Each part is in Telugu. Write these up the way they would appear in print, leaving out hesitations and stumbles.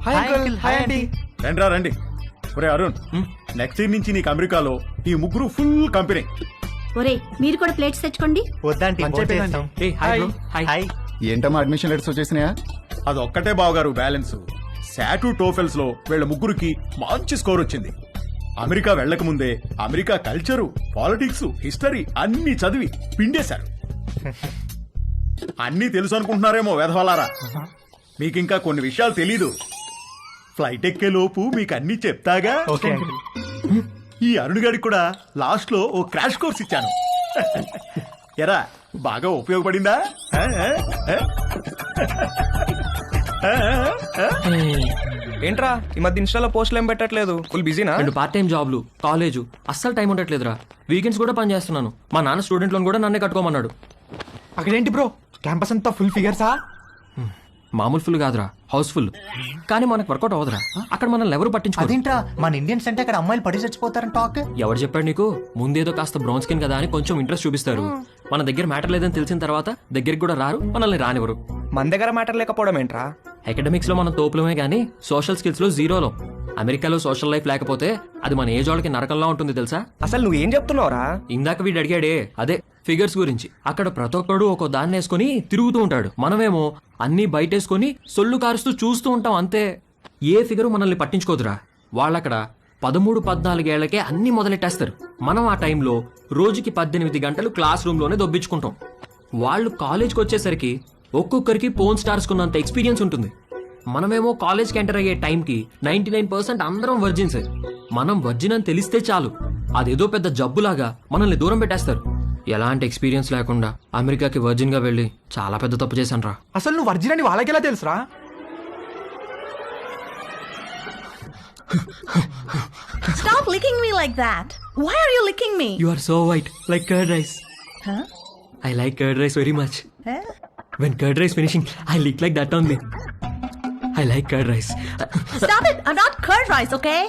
Hi uncle. Hi aunty. రండి రండి. ఒరే అరుణ్, నెక్స్ట్ ఇయర్ నుంచి నీకు అమెరికాలో ఈ ముగ్గురు ఫుల్ కంపెనీ. ఒరే మీరు కూడా ప్లేట్స్ తెచ్చుకోండి. వద్దంటీ, భోంచేస్తాం. హాయ్. ఏంటమ్మా అడ్మిషన్ లెటర్స్ వచ్చేసినాయా? అదొక్కటే బావగారు బ్యాలెన్స్. శాటు టోఫెల్స్ లో వీళ్ళ ముగ్గురికి మంచి స్కోర్ వచ్చింది. అమెరికా వెళ్లక ముందే అమెరికా కల్చరు, పాలిటిక్స్, హిస్టరీ అన్ని చదివి పిండేశారు. అన్నీ తెలుసు అనుకుంటున్నారేమో వెధవలారా. మీకింకా కొన్ని విషయాలు తెలీదు. ఫ్లైట్ ఎక్కే లోపు మీకు అన్ని చెప్తాగా. Okay uncle. ఈ అరుణ్ గారికి కూడా లాస్ట్ లో ఓ క్రాష్ కోర్స్ ఇచ్చాను. ఎరా బాగా ఉపయోగపడిందా? ఏంట్రా ఈ మధ్య ఇన్స్టాలో పోస్టులు ఏం పెట్టట్లేదు? ఫుల్ బిజీనా? రెండు పార్ట్ టైం జాబ్లు, కాలేజు, అస్సలు టైం ఉండట్లేదురా. వీకెండ్స్ కూడా పని చేస్తున్నాను. మా నాన్న స్టూడెంట్ లోన్ కూడా నన్నే కట్టుకోమన్నాడు. అక్కడేంటి బ్రో, క్యాంపస్ అంతా ఫుల్ ఫిగర్సా? మామూలు ఫుల్ కాదురా, హౌస్ఫుల్. కానీ మనకు వర్కౌట్ అవ్వదురా. అక్కడ మనల్ని ఎవరు పట్టించుకోరు. అదేంట్రా, మన ఇండియన్స్ అంటే అక్కడ అమ్మాయిలు పడి చచ్చిపోతారని టాక్. ఎవరు చెప్పాడు నీకు? ముందేదో కాస్త బ్రౌన్ స్కిన్ కదా అని కొంచెం ఇంట్రెస్ట్ చూపిస్తారు. మన దగ్గర మ్యాటర్ లేదని తెలిసిన తర్వాత దగ్గరికి కూడా రారు, మనల్ని రానివ్వరు. మన దగ్గర మ్యాటర్ లేకపోవడం ఏంట్రా? అకాడమిక్స్ లో మనం తోపులమే గానీ సోషల్ స్కిల్స్ లో జీరోలో. అమెరికాలో సోషల్ లైఫ్ లేకపోతే అది మన ఏజ్ వాళ్ళకి నరకంలా ఉంటుంది తెలుసా? అసలు నువ్వేం చెప్తున్నావురా? ఇందాక వీడు అడిగాడే అదే ఫిగర్స్ గురించి. అక్కడ ప్రతి ఒక్కడు ఒక దాన్ని వేసుకుని తిరుగుతూ ఉంటాడు. మనమేమో అన్ని బయటేసుకుని సొల్లు కారుస్తూ చూస్తూ ఉంటాం అంతే. ఏ ఫిగరు మనల్ని పట్టించుకోదురా. వాళ్ళక్కడ 13-14 ఏళ్లకే అన్ని మొదలెట్టేస్తారు. మనం ఆ టైంలో రోజుకి 18 గంటలు క్లాస్ రూమ్ లోనే దొబ్బించుకుంటాం. వాళ్ళు కాలేజ్కి వచ్చేసరికి ఒక్కొక్కరికి పోన్ స్టార్స్ కున్నంత ఎక్స్పీరియన్స్ ఉంటుంది. మనమేమో కాలేజ్కి ఎంటర్ అయ్యే టైంకి 99% అందరం వర్జిన్స్. మనం వర్జిన్ అని తెలిస్తే చాలు, అదేదో పెద్ద జబ్బులాగా మనల్ని దూరం పెట్టేస్తారు. ఎలాంటి ఎక్స్పీరియన్స్ లేకుండా అమెరికాకి వర్జిన్ గా వెళ్ళి చాలా పెద్ద తప్పు చేశాను రా. అసలు నువ్వు వర్జిన్ అని వాళ్ళకెలా తెలుసురా? Stop licking me like that. Why are you licking me? You are so white, like curd rice. Huh? I like curd rice very much. Huh? When curd rice finishing, I lick like that only. I like curd rice. Stop it. I'm not curd rice, okay?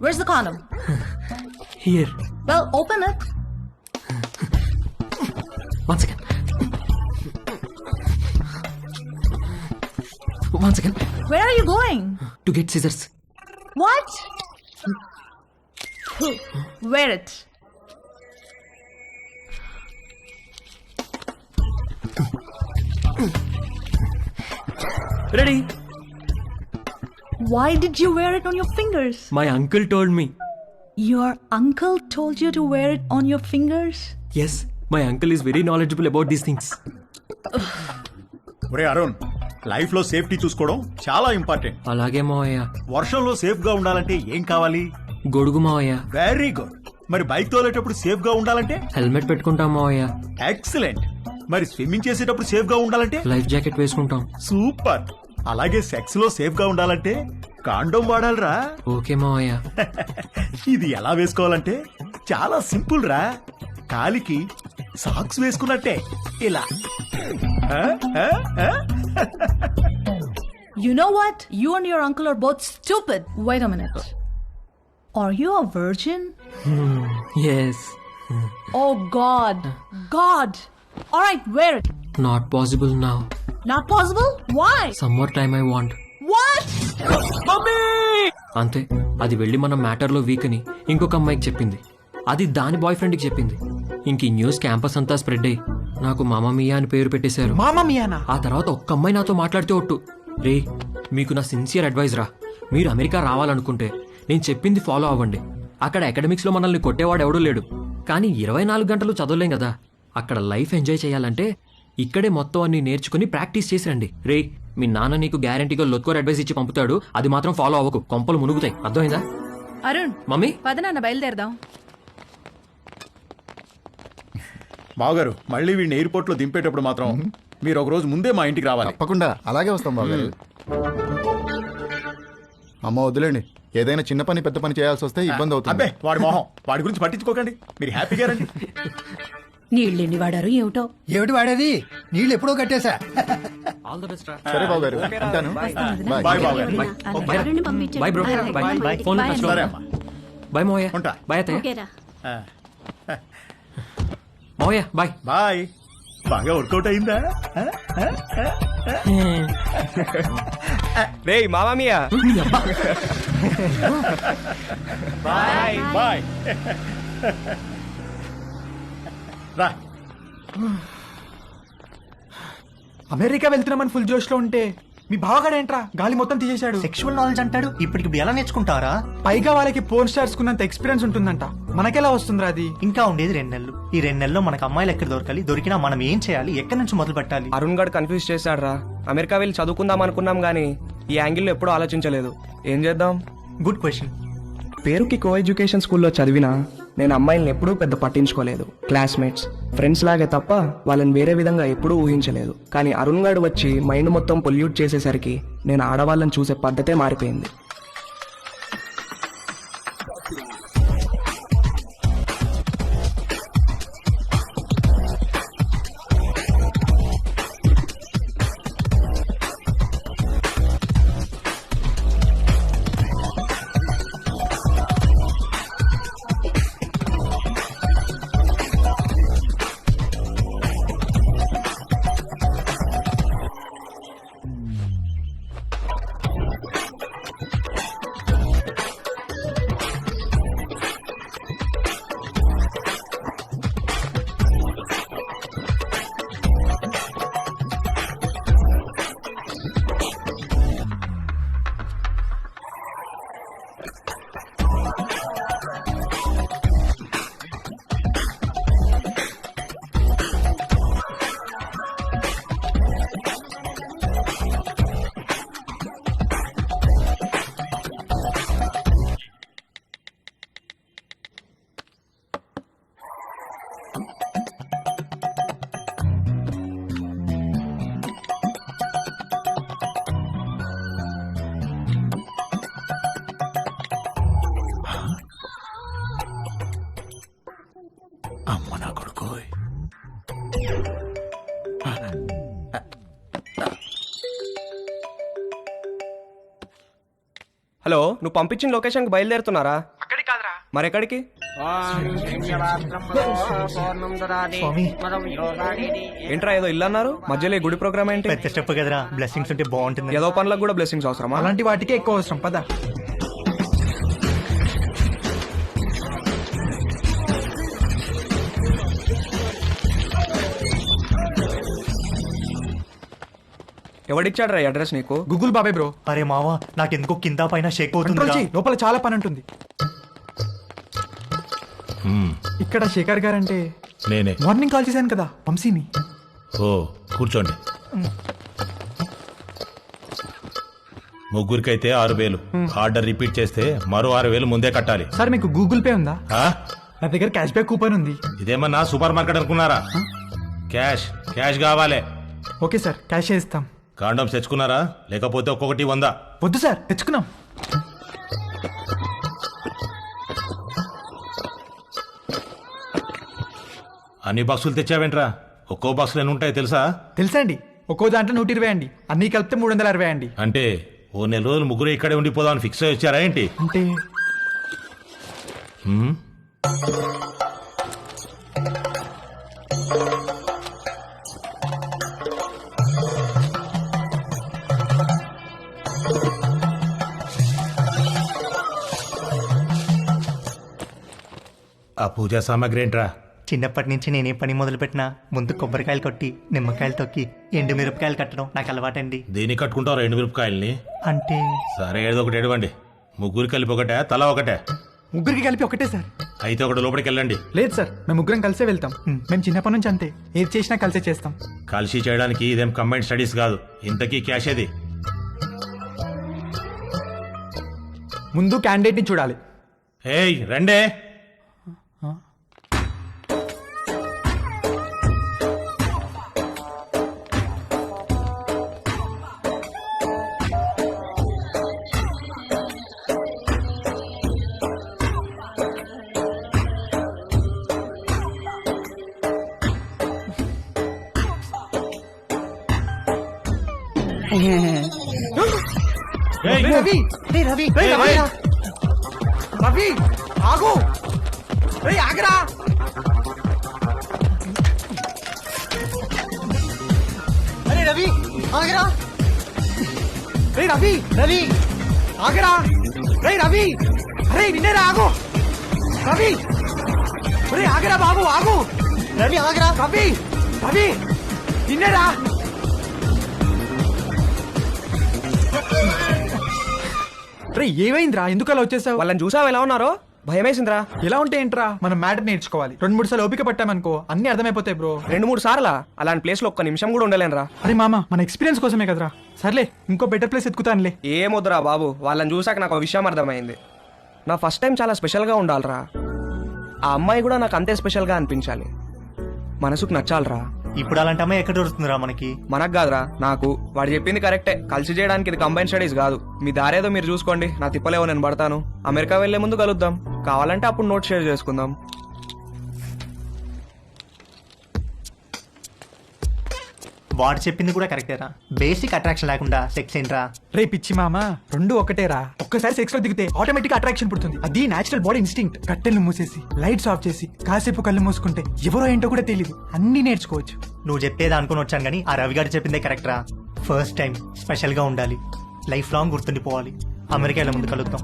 Where's the condom? Here. Well, open it. One second. One second. Where are you going? To get scissors. What? Wear it. Ready? Why did you wear it on your fingers? My uncle told me. Your uncle told you to wear it on your fingers? Yes, my uncle is very knowledgeable about these things. ఒరే అరుణ్, లైఫ్ లో సేఫ్టీ చూసుకోవడం చాలా ఇంపార్టెంట్. అలాగే మావయ్య. వర్షంలో సేఫ్ గా ఉండాలంటే ఏం కావాలి? గొడుగు మావయ్య. Very good. మరి బైక్ తోలేటప్పుడు సేఫ్ గా ఉండాలంటే? హెల్మెట్ పెట్టుకుంటాం మావయ్య. ఎక్సలెంట్. మరి స్విమ్మింగ్ చేసేటప్పుడు సేఫ్ గా ఉండాలంటే? లైఫ్ జాకెట్ వేసుకుంటాం. సూపర్. అలాగే సెక్స్ లో సేఫ్ గా ఉండాలంటే కాండోమ్ వాడాలిరా. ఓకే మావయ్య. ఇది ఎలా వేసుకోవాలంటే చాలా సింపుల్ రా. కాలికి సాక్స్ వేసుకున్నట్టే ఇలా. You know what? You and your uncle are both stupid. Wait a minute. Are you a virgin? Yes. Oh God. God. All right, wear it. Not possible now. Not possible? Why? Some more time I want. What? అంతే. అది వెళ్ళి మన మ్యాటర్ లో వీక్ అని ఇంకొక అమ్మాయికి చెప్పింది. అది దాని బాయ్ ఫ్రెండ్ కి చెప్పింది. ఇంక ఈ న్యూస్ క్యాంపస్ అంతా స్ప్రెడ్ అయ్యి నాకు మామా మియా అని పేరు పెట్టేశారు. మామా మియానా? ఆ తర్వాత ఒక్క అమ్మాయి నాతో మాట్లాడితే ఒట్టు. రే, మీకు నా సిన్సియర్ అడ్వైజ్ రా. మీరు అమెరికా రావాలనుకుంటే నేను చెప్పింది ఫాలో అవ్వండి. అక్కడ అకాడమిక్స్ లో మనల్ని కొట్టేవాడు ఎవడూ లేడు. కానీ 24 గంటలు చదవలేం కదా. అక్కడ లైఫ్ ఎంజాయ్ చేయాలంటే ఇక్కడే మొత్తం అన్ని నేర్చుకుని ప్రాక్టీస్ చేసి రండి. రే, మీ నాన్న నీకు గ్యారంటీగా లొత్కోర్ అడ్వైస్ ఇచ్చి పంపుతాడు. అది మాత్రం ఫాలో అవ్వకు, కొంపలు మునుగుతాయి. అర్థమైందా? అరుణ్, మమ్మీ పద నాన్న బయలుదేరదాం. బావగారు, మళ్ళీ వీడిని ఎయిర్పోర్ట్ లో దింపేటప్పుడు మాత్రం మీరు ఒక రోజు ముందే మా ఇంటికి రావాలి. తప్పకుండా అలాగే వస్తాం బాబు. అమ్మ వదిలేండి, ఏదైనా చిన్న పని పెద్ద పని చేయాల్సి వస్తే ఇబ్బంది అవుతుంది. అబ్బే, వాడి మొహం, వాడి గురించి పట్టించుకోకండి. మీరు హ్యాపీగా రండి. నీళ్ళెన్ని వాడారు ఏమిటో. ఏమిటి వాడేది? నీళ్ళు ఎప్పుడో కట్టేశా. ఆల్ ద బెస్ట్ రా. సరే బాబు గారు, ఉంటాను. బాయ్ బావగారు. By bro. బై. ఫోన్ సరే అమ్మా. బై మోయా. ఉంటా. బై అత్తయ్య. ఓకేరా. మోయా బాయ్. బాయ్. బాగా వర్కౌట్ అయిందా? రే మామామియా బాయ్ రా. అమెరికా వెళ్తున్నామని ఫుల్ జోష్ లో ఉంటే మీ బావగాడేంట్రా గాలి మొత్తం తీసేశాడు. సెక్షువల్ నాలెడ్జ్ అంటాడు, ఇప్పటికి ఎలా నేర్చుకుంటారా? పైగా వాళ్ళకి పోర్న్ స్టార్స్ కున్నంత ఎక్స్పీరియన్స్ ఉంటుందంట. మనకెలా వస్తుందిరా అది? ఇంకా ఉండేది 2 నెలలు. ఈ 2 నెలల్లో మనకు అమ్మాయిలు ఎక్కడ దొరకాలి, దొరికినా మనం ఏం చేయాలి, ఎక్కడి నుంచి మొదలు పెట్టాలి? అరుణ్ గడ్ కన్ఫ్యూజ్ చేశాడు రా. అమెరికా వెళ్ళి చదువుకుందాం అనుకున్నాం గానీ ఈ యాంగిల్లో ఎప్పుడూ ఆలోచించలేదు. ఏం చేద్దాం? Good question. పేరుకి కో ఎడ్యుకేషన్ స్కూల్లో చదివినా నేను అమ్మాయిల్ని ఎప్పుడూ పెద్ద పట్టించుకోలేదు. క్లాస్మేట్స్, ఫ్రెండ్స్ లాగే తప్ప వాళ్ళని వేరే విధంగా ఎప్పుడూ ఊహించలేదు. కానీ అరుణ్ గాడు వచ్చి మైండ్ మొత్తం పొల్యూట్ చేసేసరికి నేను ఆడవాళ్ళని చూసే పద్ధతే మారిపోయింది. అమ్మ నా కొడుకు. హలో, నువ్వు పంపించిన లొకేషన్కి బయలుదేరుతున్నారా? అక్కడికి కాదురా. మరెక్కడికి? స్వామి, ఏంట్రా ఏదో ఇల్లు అన్నారు, మధ్యలో ఈ గుడి ప్రోగ్రామ్ ఏంటి? పెద్ద స్టెప్ కదరా, బ్లెస్సింగ్స్ ఉంటే బాగుంటుంది. ఏదో పనులకు కూడా బ్లెస్సింగ్స్ అవసరమా? అలాంటి వాటికే ఎక్కువ అవసరం. పద. ఎవడిచ్చాడ్రా ఈ అడ్రస్ నీకు? గూగుల్ బాబాయ్ బ్రో. అరే మావా, నాకెందుకో కింద పైన షేక్ కంట్రోల్ అవుతుంది. చెయ్యి, లోపల చాలా పని ఉంటుంది. ఇక్కడ శేఖర్ గారంటే నేనే. మార్నింగ్ కాల్ చేశాను కదా, వంశీని. ఓ కూర్చోండి. ముగ్గురికైతే 6,000. ఆర్డర్ రిపీట్ చేస్తే మరో 6,000 ముందే కట్టాలి. సార్ మీకు గూగుల్ పే ఉందా? ఆ? నా దగ్గర క్యాష్ బ్యాక్ కూపన్ ఉంది. ఇదేమన్నా సూపర్ మార్కెట్ అనుకున్నారా? క్యాష్ క్యాష్ కావాలి. ఓకే సార్, క్యాష్ ఇస్తాం. కాండమ్స్ తెచ్చుకున్నారా? లేకపోతే ఒక్కొక్కటి 100. వద్దు సార్, తెచ్చుకున్నాం. అన్ని బాక్సులు తెచ్చావేంట్రా? ఒక్కో బాక్సులు ఎన్ని ఉంటాయి తెలుసా? తెలుసా అండి, ఒక్కో దాంట్లో 120 అండి, అన్ని కలిపితే 360 అండి. అంటే ఓ నెల రోజులు ముగ్గురు ఇక్కడే ఉండిపోదామని ఫిక్స్ అయ్యి వచ్చారా ఏంటి? అంటే హ్మ్? ఆ పూజా సామాగ్రి ఏంట్రా? చిన్నప్పటి నుంచి నేనే పని మొదలు పెట్టినా ముందు కొబ్బరికాయలు కొట్టి, నిమ్మకాయలు తొక్కి, ఎండు మిరపకాయలు కట్టడం నాకు అలవాటండి. దేనికి కట్టుకుంటావు 2 మిరపకాయల్ని? అంటే సరే ఏదో ఒకటి ఎడవండి. ముగ్గురు కలిపి ఒకటే, తల ఒకటే? ముగ్గురికి కలిపి ఒకటే సార్. అయితే ఒకటి లోపలికి వెళ్ళండి. లేదు సార్, మేము ముగ్గురం కలిసే వెళ్తాం. మేము చిన్నప్పటి నుంచి అంతే, ఏది చేసినా కలిసే చేస్తాం. కలిసి చేయడానికి ఇదేం కంబైన్డ్ స్టడీస్ కాదు. ఇంతకీ క్యాష్ ఏది? ముందు క్యాండిడేట్ ని చూడాలి. ఏయ్ రండే. ఏయ్, రవి, రే రవి, రేయ్ రవి, రవి. రవి ఆగు, రేయ్ ఆగరా. రవి ఆగరా రే రవి రవి ఆగరా రే రవి అరే నిన్నేరా ఆగు రవి రే ఆగరా బాబు ఆగు రవి ఆగరా రవి రవి నిన్నేరా రే ఏమైందిరా ఎందుకు అలా వచ్చేసావు వాళ్ళని చూసావు ఎలా ఉన్నారో భయమేసిందిరా. ఎలా ఉంటే ఏంట్రా మనం మ్యాటర్ నేర్చుకోవాలి 2-3 సార్లు ఓపిక పట్టామనుకో అన్ని అర్థమైపోతాయి బ్రో 2-3 సార్లా అలాంటి ప్లేస్ లో ఒక్క నిమిషం కూడా ఉండలేనురా. అరే మామ మన ఎక్స్పీరియన్స్ కోసమే కదరా సర్లే ఇంకో బెటర్ ప్లేస్ ఎత్తుకుతానులే ఏమొద్దురా బాబు, వాళ్ళని చూసాక నాకు ఒక విషయం అర్థమైంది. నా ఫస్ట్ టైం చాలా స్పెషల్గా ఉండాలిరా. ఆ అమ్మాయి కూడా నాకు అంతే స్పెషల్గా అనిపించాలి. మనసుకు నచ్చాలిరా. ఇప్పుడు అలాంటి అమ్మాయి ఎక్కడ దొరుకుతుందిరా మనకి? మనకు కాదురా నాకు. వాడు చెప్పింది కరెక్టే, కలిసి చేయడానికి ఇది కంబైన్ స్టడీస్ కాదు. మీ దారేదో మీరు చూసుకోండి, నా తిప్పలేవో నేను పడతాను. అమెరికా వెళ్లే ముందు కలుద్దాం, కావాలంటే అప్పుడు నోట్ షేర్ చేసుకుందాం. వాడు చెప్పింది కూడా కరెక్టేరా. బేసిక్ అట్రాక్షన్ లేకుండా సెక్స్ ఏంట్రా? రే పిచ్చి మామ రెండు ఒకటేరా. ఒక్కసారి సెక్స్ లో దిగితే ఆటోమేటిక్ అట్రాక్షన్ పుడుతుంది. అది నేచురల్ బాడీ ఇన్స్టింక్ట్. కట్టెలు మూసేసి లైట్స్ ఆఫ్ చేసి కాసేపు కళ్ళు మూసుకుంటే ఎవరో ఏంటో కూడా తెలియదు, అన్ని నేర్చుకోవచ్చు. నువ్వు చెప్పేది అనుకుని వచ్చాను కానీ ఆ రవి గారు చెప్పిందే కరెక్ట్ రా. ఫస్ట్ టైం స్పెషల్ గా ఉండాలి, లైఫ్ లాంగ్ గుర్తుండిపోవాలి. అమెరికా వెళ్ళే ముందు కలుద్దాం.